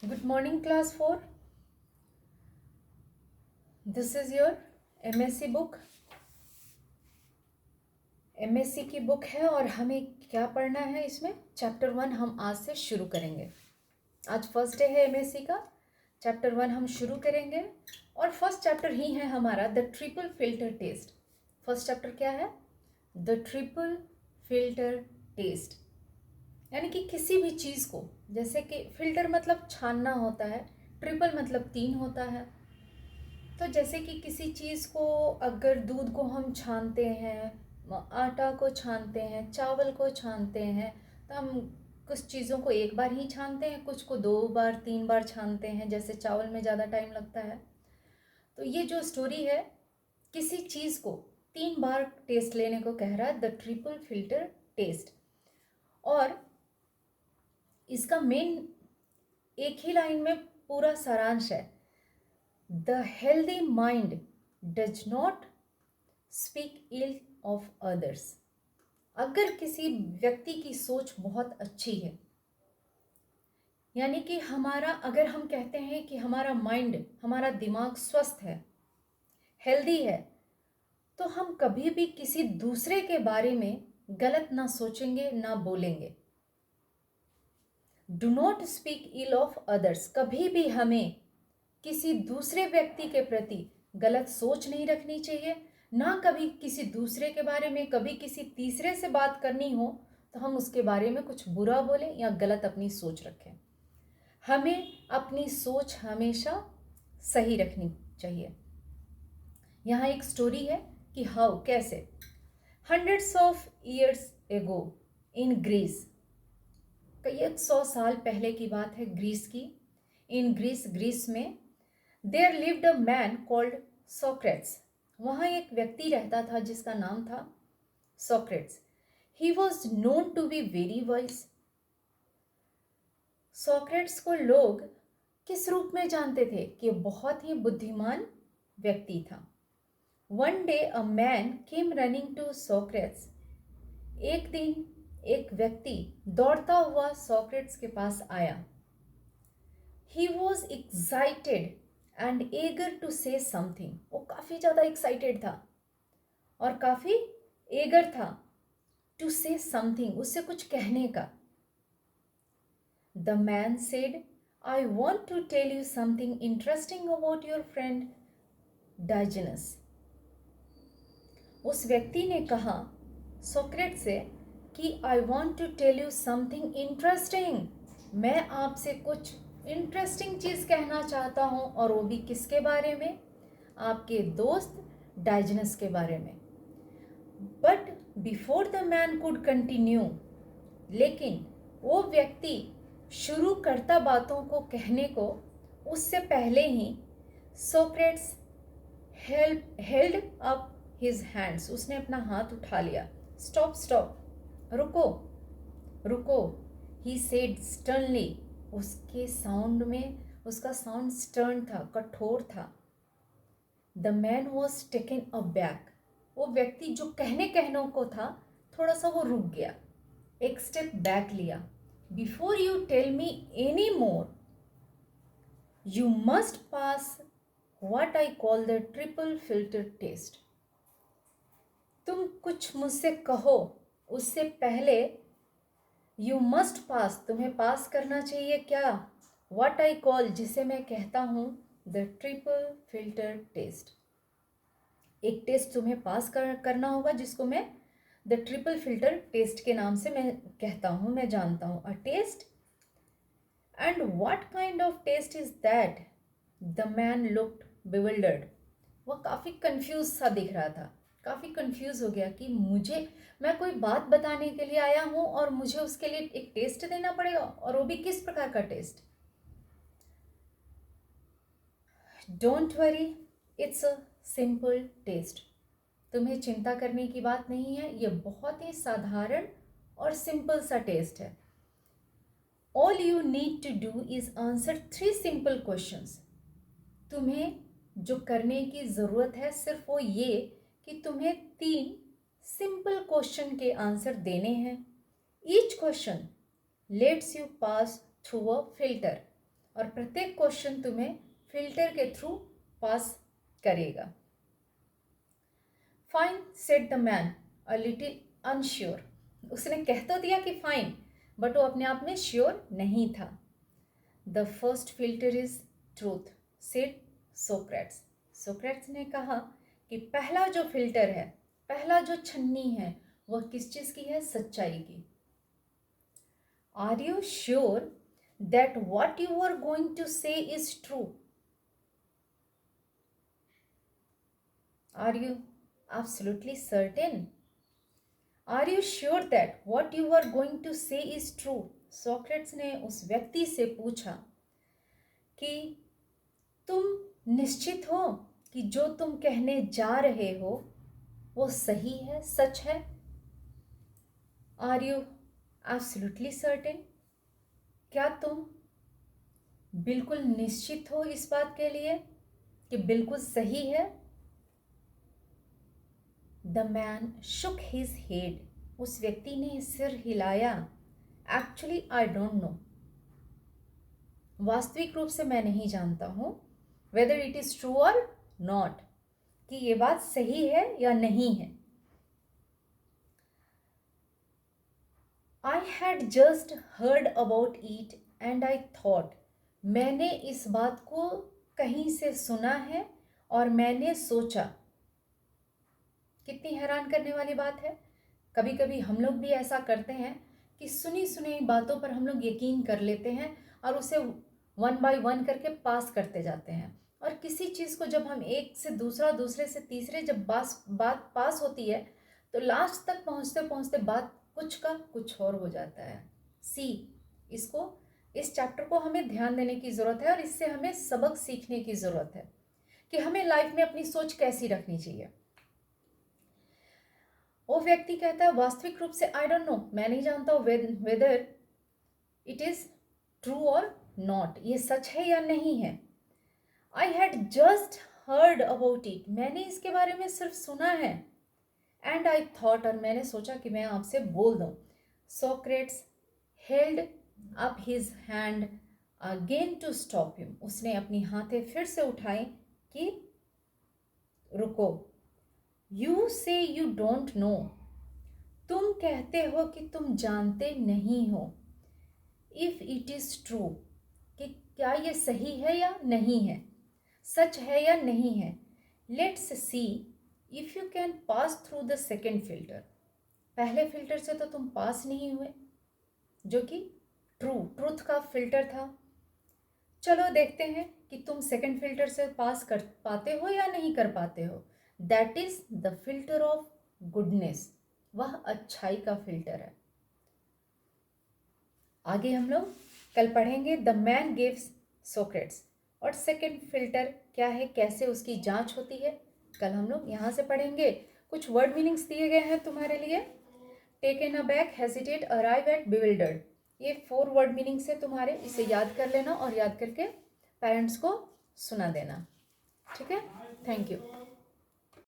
Good morning, class 4. This is your MSc book. MSc की book है और हमें क्या पढ़ना है इसमें? चैप्टर 1 हम आज से शुरू करेंगे। आज फर्स्ट डे है MSc का। चैप्टर 1 हम शुरू करेंगे और फर्स्ट चैप्टर ही है हमारा the triple filter test. First chapter क्या है? The triple filter test. यानी कि किसी भी चीज़ को, जैसे कि फिल्टर मतलब छानना होता है, ट्रिपल मतलब 3 होता है। तो जैसे कि किसी चीज़ को, अगर दूध को हम छानते हैं, आटा को छानते हैं, चावल को छानते हैं, तो हम कुछ चीज़ों को एक बार ही छानते हैं, कुछ को 2 बार 3 बार छानते हैं, जैसे चावल में ज़्यादा टाइम लगता है। तो ये जो स्टोरी है, किसी चीज़ को 3 बार टेस्ट लेने को कह रहा है, द ट्रिपल फिल्टर टेस्ट। और इसका मेन एक ही लाइन में पूरा सारांश है, the healthy mind does not speak ill of others. अगर किसी व्यक्ति की सोच बहुत अच्छी है, यानी कि हमारा, अगर हम कहते हैं कि हमारा माइंड, हमारा दिमाग स्वस्थ है, हेल्दी है, तो हम कभी भी किसी दूसरे के बारे में गलत ना सोचेंगे ना बोलेंगे। Do not speak ill of others. कभी भी हमें किसी दूसरे व्यक्ति के प्रति गलत सोच नहीं रखनी चाहिए, ना कभी किसी दूसरे के बारे में, कभी किसी तीसरे से बात करनी हो तो हम उसके बारे में कुछ बुरा बोलें या गलत अपनी सोच रखें। हमें अपनी सोच हमेशा सही रखनी चाहिए। यहाँ एक स्टोरी है कि हाउ, कैसे, hundreds of years ago in Greece, कई 100 साल पहले की बात है ग्रीस की। इन ग्रीस में there lived a man called Socrates. वहाँ एक व्यक्ति रहता था जिसका नाम था Socrates. He was known to be very wise. Socrates को लोग किस रूप में जानते थे? कि बहुत ही बुद्धिमान व्यक्ति था। One day a man came running to Socrates. एक दिन एक व्यक्ति दौड़ता हुआ सोक्रेट्स के पास आया। He was excited and eager to say something. वो काफ़ी ज़्यादा एक्साइटेड था और काफ़ी एगर था टू से समथिंग, उससे कुछ कहने का। The man said, I want to tell you something interesting about your friend Diogenes. उस व्यक्ति ने कहा सोक्रेट से कि I want to tell you something interesting. मैं आपसे कुछ इंटरेस्टिंग चीज़ कहना चाहता हूँ, और वो भी किसके बारे में? आपके दोस्त डाइजेनस के बारे में। But before the man could continue, लेकिन वो व्यक्ति शुरू करता बातों को कहने को, उससे पहले ही Socrates held up his hands. उसने अपना हाथ उठा लिया। स्टॉप स्टॉप, रुको रुको, ही सेड स्टर्नली। उसके साउंड में, उसका साउंड स्टर्न था, कठोर था। The man was taken aback. वो व्यक्ति जो कहने को था, थोड़ा सा वो रुक गया, एक स्टेप बैक लिया। Before you tell me any more, you must pass what I call the triple filter test. तुम कुछ मुझसे कहो उससे पहले यू मस्ट पास, तुम्हें पास करना चाहिए क्या? what I call, जिसे मैं कहता हूँ द ट्रिपल फिल्टर टेस्ट। एक टेस्ट तुम्हें पास करना होगा जिसको मैं द ट्रिपल फिल्टर टेस्ट के नाम से मैं कहता हूँ, मैं जानता हूँ। A test, and what kind of taste is that? The man looked bewildered. वह काफ़ी कंफ्यूज सा दिख रहा था, काफ़ी कंफ्यूज हो गया कि मैं कोई बात बताने के लिए आया हूँ और मुझे उसके लिए एक टेस्ट देना पड़ेगा, और वो भी किस प्रकार का टेस्ट? Don't worry, it's a simple test. तुम्हें चिंता करने की बात नहीं है, ये बहुत ही साधारण और सिंपल सा टेस्ट है। All you need to do is answer 3 simple questions. तुम्हें जो करने की ज़रूरत है सिर्फ वो ये कि तुम्हें 3 सिंपल क्वेश्चन के आंसर देने हैं। Each question let's you pass through a filter, और प्रत्येक क्वेश्चन तुम्हें फिल्टर के थ्रू पास करेगा। Fine said the man a little unsure. उसने कह तो दिया कि फाइन, बट वो अपने आप में श्योर नहीं था। The first filter is truth said Socrates. Socrates ने कहा कि पहला जो फिल्टर है, पहला जो छन्नी है, वह किस चीज की है? सच्चाई की। Are you sure that what you are going to say is true? Are you absolutely certain? Are you sure that what you are going to say is true? Socrates ने उस व्यक्ति से पूछा कि तुम निश्चित हो कि जो तुम कहने जा रहे हो वो सही है, सच है? Are you absolutely certain? क्या तुम बिल्कुल निश्चित हो इस बात के लिए कि बिल्कुल सही है? The man shook his head. उस व्यक्ति ने सिर हिलाया। Actually I don't know. वास्तविक रूप से मैं नहीं जानता हूं वेदर इट इज ट्रू और नॉट, कि ये बात सही है या नहीं है। I had just heard about it and I thought. मैंने इस बात को कहीं से सुना है और मैंने सोचा। कितनी हैरान करने वाली बात है। कभी कभी हम लोग भी ऐसा करते हैं कि सुनी सुनी बातों पर हम लोग यकीन कर लेते हैं और उसे वन बाय वन करके पास करते जाते हैं। और किसी चीज़ को जब हम एक से दूसरा, दूसरे से तीसरे जब बात पास होती है तो लास्ट तक पहुंचते पहुंचते बात कुछ का कुछ और हो जाता है। इस चैप्टर को हमें ध्यान देने की ज़रूरत है और इससे हमें सबक सीखने की ज़रूरत है कि हमें लाइफ में अपनी सोच कैसी रखनी चाहिए। वो व्यक्ति कहता है वास्तविक रूप से आई डोंट नो, मैं नहीं जानता वेदर इट इज ट्रू और नॉट, ये सच है या नहीं है। I had just heard about it, मैंने इसके बारे में सिर्फ सुना है। एंड आई थॉट, और मैंने सोचा कि मैं आपसे बोल दूं। Socrates held up his hand again to stop him. उसने अपनी हाथें फिर से उठाई कि रुको। यू से यू डोंट नो, तुम कहते हो कि तुम जानते नहीं हो। इफ इट इज ट्रू, कि क्या ये सही है या नहीं है, सच है या नहीं है। Let's see if you can pass through the second filter. पहले फिल्टर से तो तुम पास नहीं हुए, जो कि ट्रूथ का फिल्टर था। चलो देखते हैं कि तुम सेकेंड फिल्टर से पास कर पाते हो या नहीं कर पाते हो। That is the filter of goodness, वह अच्छाई का फिल्टर है। आगे हम लोग कल पढ़ेंगे द मैन गिव्स सोक्रेट्स, और सेकेंड फिल्टर क्या है, कैसे उसकी जांच होती है, कल हम लोग यहाँ से पढ़ेंगे। कुछ वर्ड मीनिंग्स दिए गए हैं तुम्हारे लिए। Taken aback, hesitate, arrive at, bewildered, ये 4 वर्ड मीनिंग्स है तुम्हारे। इसे याद कर लेना और याद करके पेरेंट्स को सुना देना। ठीक है, थैंक यू।